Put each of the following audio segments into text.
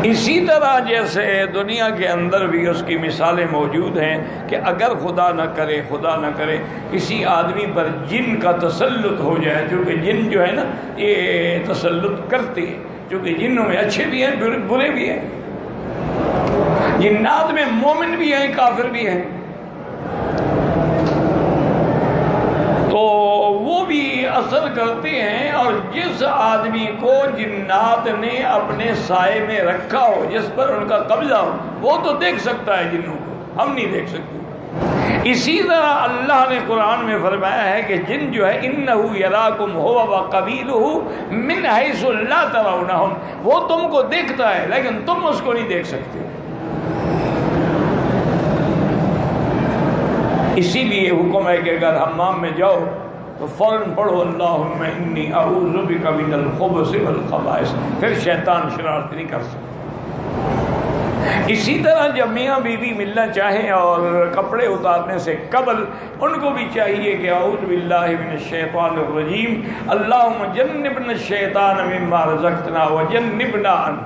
اسی طرح جیسے دنیا کے اندر بھی اس کی مثالیں موجود ہیں کہ اگر خدا نہ کرے کسی آدمی پر جن کا تسلط ہو جائے، چونکہ جن جو ہے نا یہ تسلط کرتے ہیں، چونکہ جنوں میں اچھے بھی ہیں برے بھی ہیں، جنات میں مومن بھی ہیں کافر بھی ہیں، تو وہ بھی اثر کرتے ہیں۔ اور جس آدمی کو جنات نے اپنے سائے میں رکھا ہو، جس پر ان کا قبضہ ہو، وہ تو دیکھ سکتا ہے جنوں کو، ہم نہیں دیکھ سکتے۔ اسی طرح اللہ نے قرآن میں فرمایا ہے کہ جن جو ہے انہ یراکم هو وقبیلہ من حیث لا ترونہم، وہ تم کو دیکھتا ہے لیکن تم اس کو نہیں دیکھ سکتے۔ اسی لیے حکم ہے کہ اگر حمام میں جاؤ تو فوراً پڑھو اللہم انی اعوذ بک من الخبث والخبائث، پھر شیطان شرارت نہیں کر سکتا۔ اسی طرح جب میاں بیوی ملنا چاہیں اور کپڑے اتارنے سے قبل ان کو بھی چاہیے کہ اعوذ باللہ من الشیطان الرجیم اللہم جنبنا الشیطان مما رزقتنا وجنبنا عنہ،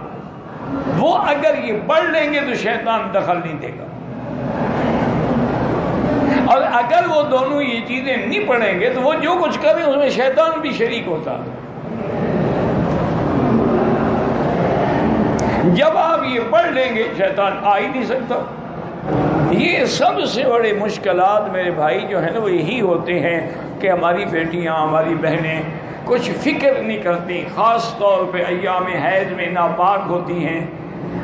وہ اگر یہ پڑھ لیں گے تو شیطان دخل نہیں دے گا، اور اگر وہ دونوں یہ چیزیں نہیں پڑھیں گے تو وہ جو کچھ کریں اس میں شیطان بھی شریک ہوتا ہے۔ جب آپ یہ پڑھ لیں گے شیطان آ ہی نہیں سکتا۔ یہ سب سے بڑے مشکلات میرے بھائی جو ہیں نا وہ یہی ہوتے ہیں کہ ہماری بیٹیاں ہماری بہنیں کچھ فکر نہیں کرتی، خاص طور پہ ایام حیض میں ناپاک ہوتی ہیں،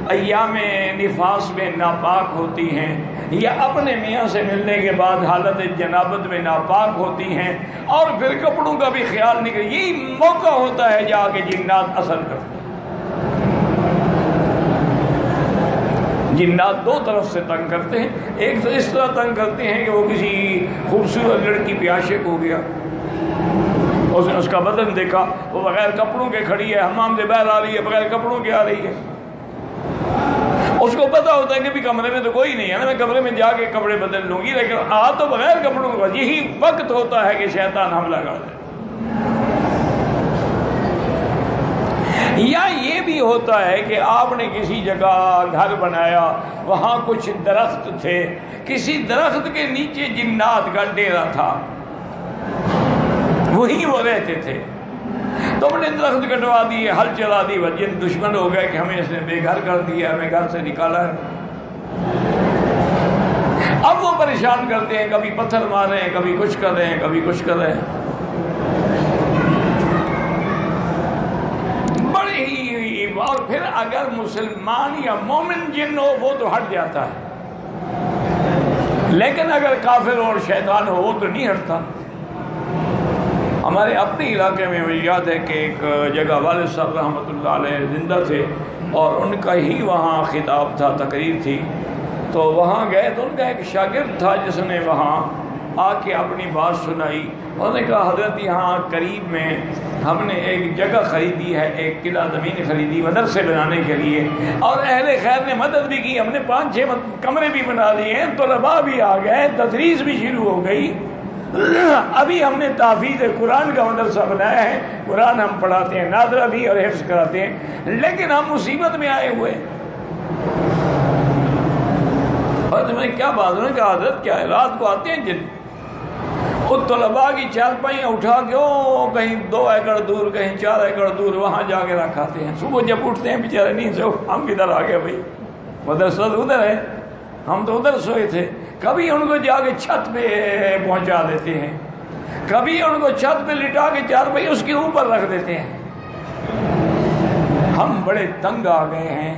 ایام نفاس میں ناپاک ہوتی ہیں، یا اپنے میاں سے ملنے کے بعد حالت جنابت میں ناپاک ہوتی ہیں، اور پھر کپڑوں کا بھی خیال نہیں کرتی۔ یہی موقع ہوتا ہے جا کے جنات اثر کرتے ہیں۔ جنات دو طرف سے تنگ کرتے ہیں، ایک تو اس طرح تنگ کرتے ہیں کہ وہ کسی خوبصورت لڑکی پہ عاشق ہو گیا، اس نے اس کا بدن دیکھا، وہ بغیر کپڑوں کے کھڑی ہے، حمام سے باہر آ رہی ہے، بغیر کپڑوں کے آ رہی ہے، اس کو پتا ہوتا ہے کہ بھی کمرے میں تو کوئی نہیں ہے نا، میں کمرے میں جا کے کپڑے بدل لوں گی، لیکن آ تو بغیر کپڑوں کے۔ یہی وقت ہوتا ہے کہ شیطان حملہ کر دے۔ یا یہ بھی ہوتا ہے کہ آپ نے کسی جگہ گھر بنایا، وہاں کچھ درخت تھے، کسی درخت کے نیچے جنات کا ڈیرا تھا، وہی وہ رہتے تھے، تو ہم نے درخت کٹوا دیے، ہل چلا دی، وہ جن دشمن ہو گئے کہ ہمیں اس نے بے گھر کر دیا، ہمیں گھر سے نکالا ہے۔ اب وہ پریشان کرتے ہیں، کبھی پتھر مارے ہیں، کبھی کچھ کر رہے ہیں، کبھی کچھ کر رہے ہیں۔ بڑی ہی، اور پھر اگر مسلمان یا مومن جن ہو وہ تو ہٹ جاتا ہے، لیکن اگر کافر اور شیطان ہو وہ تو نہیں ہٹتا۔ ہمارے اپنے علاقے میں مجھے یاد ہے کہ ایک جگہ والد صاحب رحمۃ اللہ علیہ زندہ تھے، اور ان کا ہی وہاں خطاب تھا، تقریر تھی، تو وہاں گئے تو ان کا ایک شاگرد تھا جس نے وہاں آ کے اپنی بات سنائی۔ انہوں نے کہا حضرت یہاں قریب میں ہم نے ایک جگہ خریدی ہے، ایک قلعہ زمین خریدی مدرسے بنانے کے لیے، اور اہل خیر نے مدد بھی کی، ہم نے 5-6 کمرے بھی بنا لیے ہیں، طلباء بھی آ گئے، تدریس بھی شروع ہو گئی، ابھی ہم نے تحفیظ قرآن کا مدرسہ بنایا ہے، قرآن ہم پڑھاتے ہیں، ناظرہ بھی اور حفظ کراتے ہیں، لیکن ہم مصیبت میں آئے ہوئے۔ اور تمہیں کیا بات ہے کہ حضرت کیا ہے، رات کو آتے ہیں جن خود طلباء کی چارپائیاں اٹھا کے کہیں 2 ایکڑ دور، کہیں 4 ایکڑ دور، وہاں جا کے رکھاتے ہیں۔ صبح جب اٹھتے ہیں بیچارے نیند سے، ہم کدھر آ گئے بھائی، مدرسہ ادھر ہے، ہم تو ادھر سوئے تھے۔ کبھی ان کو جا کے چھت پہ پہنچا دیتے ہیں، کبھی ان کو چھت پہ لٹا کے چارپائی اس کے اوپر رکھ دیتے ہیں۔ ہم بڑے تنگ آ گئے ہیں،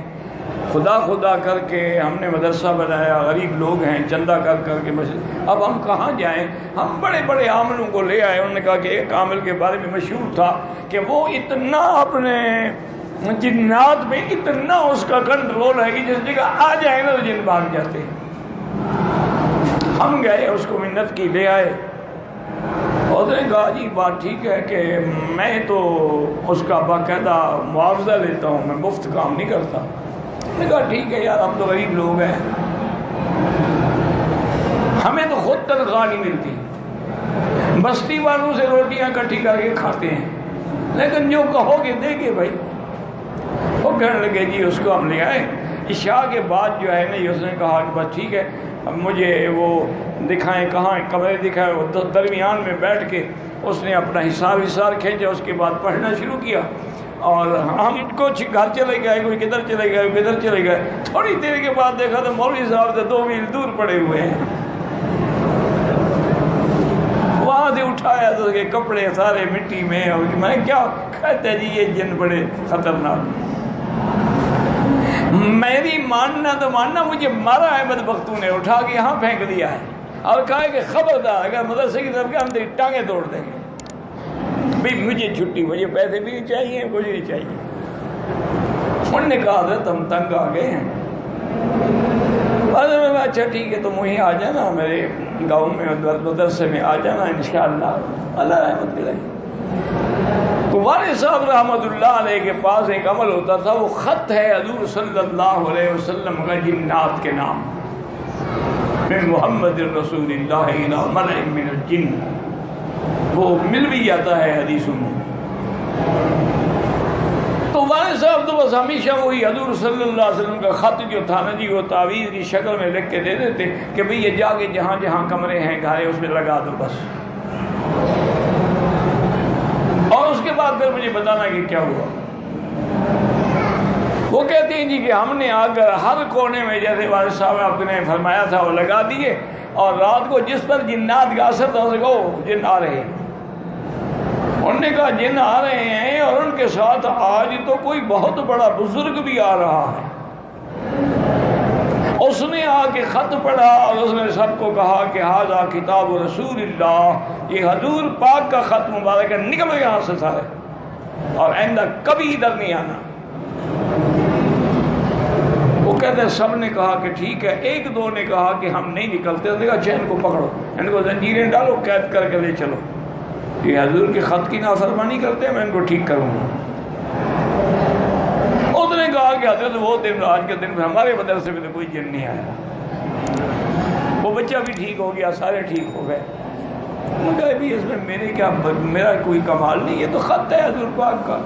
خدا کر کے ہم نے مدرسہ بنایا، غریب لوگ ہیں، چندہ کر کے مسجد، اب ہم کہاں جائیں؟ ہم بڑے بڑے عاملوں کو لے آئے۔ انہوں نے کہا کہ ایک عامل کے بارے میں مشہور تھا کہ وہ اتنا اپنے جنات میں اتنا اس کا کنٹرول ہے کہ جس جگہ آ جائے نا تو جن بھاگ جاتے ہیں۔ ہم گئے، اس کو منت کی، لے آئے، اور نے کہا جی بات ٹھیک ہے کہ میں تو اس کا باقاعدہ معاوضہ لیتا ہوں، میں مفت کام نہیں کرتا۔ میں نے کہا ٹھیک ہے یار، ہم تو غریب لوگ ہیں، ہمیں تو خود تنخواہ نہیں ملتی، بستی والوں سے روٹیاں اکٹھی کر کے کھاتے ہیں، لیکن جو کہو گے دے گے بھائی۔ وہ کہنے لگے جی اس کو ہم لے آئے. عشاء کے بعد جو ہے نا یہ اس نے کہا کہ بس ٹھیک ہے اب مجھے وہ دکھائیں کہاں کمرے دکھائے. وہ درمیان میں بیٹھ کے اس نے اپنا حساب کھینچا, اس کے بعد پڑھنا شروع کیا. اور ہم کچھ گھر چلے گئے, کوئی کدھر چلے گئے, کوئی کدھر چلے گئے. تھوڑی دیر کے بعد دیکھا تو مولوی صاحب سے 2 میل دور پڑے ہوئے ہیں. وہاں سے اٹھایا تو اس کے کپڑے سارے مٹی میں. اور میں کیا کہتے جی یہ جن بڑے خطرناک. میری ماننا تو ماننا, مجھے مارا ہے بدبختوں نے, اٹھا کے یہاں پھینک دیا ہے اور کہا کہ خبردار اگر مدرسے کی طرف گیا ہم تیری ٹانگیں توڑ دیں گے. بھائی مجھے چھٹی, مجھے پیسے بھی نہیں چاہیے, کچھ نہیں چاہیے. انہوں نے کہا حضرت ہم تنگ آ گئے ہیں. اچھا ٹھیک ہے تم وہیں آ جانا میرے گاؤں میں مدرسے میں آ جانا انشاءاللہ, اللہ رحمت کرے. تو والد صاحب رحمۃ اللہ علیہ کے پاس ایک عمل ہوتا تھا, وہ خط ہے حضور صلی اللہ علیہ وسلم کا جنات کے نام, من محمد رسول اللہ الی ملئ من الجن. وہ مل بھی جاتا ہے حدیثوں میں. تو والد صاحب تو بس ہمیشہ وہی حضور صلی اللہ علیہ وسلم کا خط جو تھا نا جی وہ تعویذ کی شکل میں لکھ کے دے دیتے کہ بھئی یہ جا کے جہاں جہاں کمرے ہیں گھر اس میں لگا دو بس, اور اس کے بعد پھر مجھے بتانا کہ کیا ہوا. وہ کہتے ہیں جی کہ ہم نے آ کر ہر کونے میں جیسے والد صاحب آپ نے فرمایا تھا وہ لگا دیے, اور رات کو جس پر جنات کا اثر تھا اسے کہو جن آ رہے ہیں. انہوں نے کہا جن آ رہے ہیں, اور ان کے ساتھ آج تو کوئی بہت بڑا بزرگ بھی آ رہا ہے. اس نے آ کے خط پڑھا اور اس نے سب کو کہا کہ ھذا کتاب رسول اللہ, یہ حضور پاک کا خط مبارک ہے, نکلو یہاں سے سارے اور آئندہ کبھی ادھر نہیں آنا. وہ کہتے ہیں سب نے کہا کہ ٹھیک ہے. 1-2 نے کہا کہ ہم نہیں نکلتے. اس نے کہا اچھا ان کو پکڑو, ان کو زنجیریں ڈالو, قید کر کے لے چلو. یہ حضور کے خط کی نافرمانی کرتے ہیں, میں ان کو ٹھیک کروں گا. اس نے کہا کہ حضرت وہ دن آج کے دن ہمارے مدرسے میں تو کوئی جن نہیں آیا. وہ بچہ بھی ٹھیک ہو گیا, سارے ٹھیک ہو گئے. میں کہا بھی اس میں میرا کوئی کمال نہیں, یہ تو خط ہے حضور پاک کا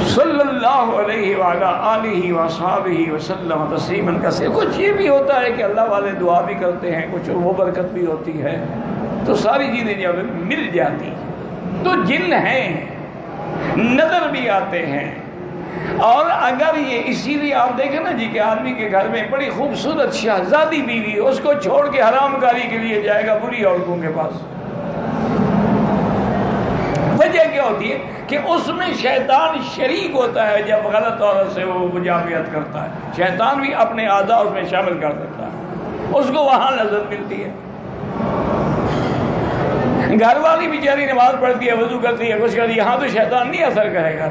صلی اللہ علیہ وعلی آلہ وصحبہ وسلم تسلیما کثیرا. کچھ یہ بھی ہوتا ہے کہ اللہ والے دعا بھی کرتے ہیں, کچھ وہ برکت بھی ہوتی ہے, تو ساری چیزیں جب مل جاتی. تو جن ہیں, نظر بھی آتے ہیں. اور اگر یہ اسی لیے آپ دیکھیں نا جی کہ آدمی کے گھر میں بڑی خوبصورت شہزادی بیوی, اس کو چھوڑ کے حرام کاری کے لیے جائے گا بری عورتوں کے پاس. وجہ کیا ہوتی ہے کہ اس میں شیطان شریک ہوتا ہے. جب غلط عورت سے وہ مجامعت کرتا ہے, شیطان بھی اپنے اعضاء اس میں شامل کر دیتا ہے, اس کو وہاں لذت ملتی ہے. گھر والی بیچاری نماز پڑھتی ہے, وضو کرتی ہے, کچھ کرتی ہے, یہاں تو شیطان نہیں اثر کرے گا.